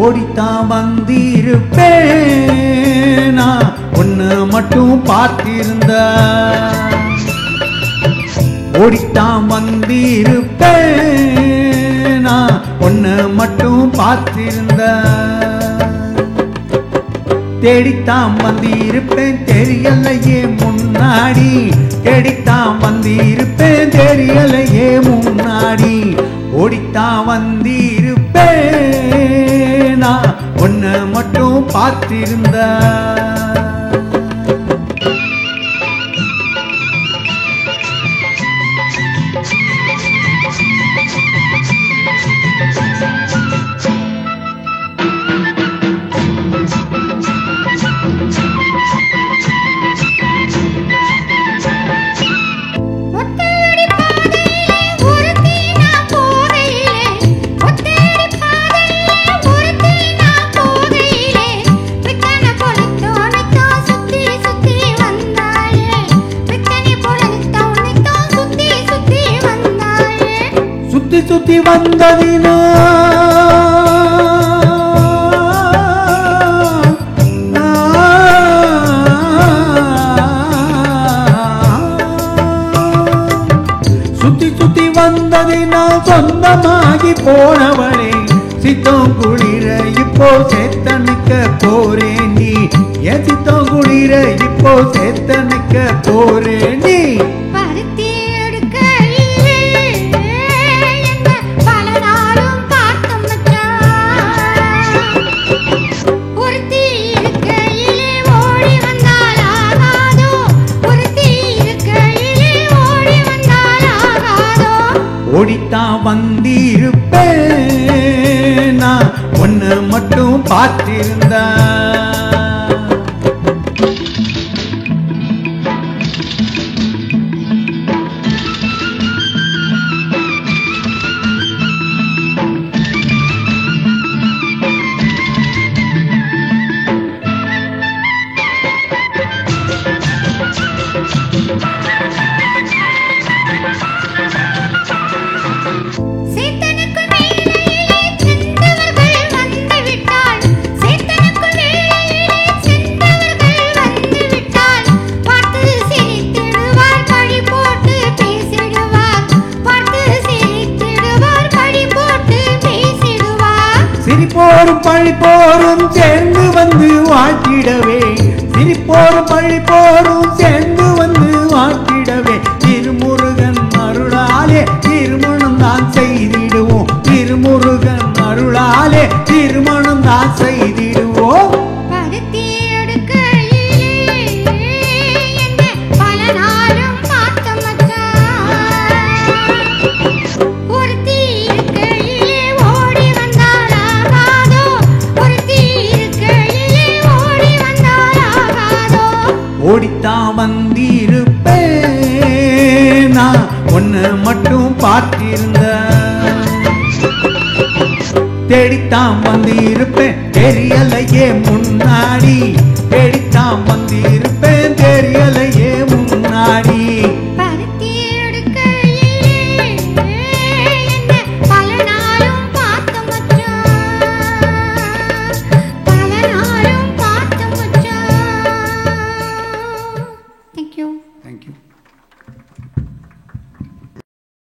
ஓடித்தான் வந்திருப்பேனா ஒன்னு மட்டும் பார்த்திருந்த ஓடித்தான் வந்திருப்பேனா ஒன்னு மட்டும் பார்த்திருந்த தேடித்தான் வந்திருப்பேன் தெரியலையே முன்னாடி தேடித்தான் வந்திருப்பேன் தெரியலையே முன்னாடி ஓடித்தான் வந்திருப்பேனா ஒன்னு மட்டும் பார்த்திருந்த சுத்தி சுத்தி வந்ததினா சுத்தி சுத்தி வந்ததினா சொந்தமாகி போனவளே சித்தம் குளிர இப்போ சேத்தனுக்க போறேண்டி என் சித்தம் குளிர இப்போ சேத்தனுக்க போறேண்டி ஓடித்தான் வந்திருப்பேனா ஒன்னு மட்டும் பார்த்திருந்த சிரிப்போரும் பழிப்போரும் சேர்ந்து வந்து வாழ்த்திடவே சிரிப்போரும் பழிப்போரும் சேர்ந்து வந்து வாழ்த்திடவே திருமுருகன் அருளாலே திருமணம் தான் செய்திடுவோம் திருமுருகன் அருளாலே திருமணம் தான் செய்திடுவோம் ஓடித்தான் வந்திருப்பேனா ஒன்னு மட்டும் பார்த்திருந்த தேடித்தான் வந்திருப்பேன் தெரியலையே முன்னாடி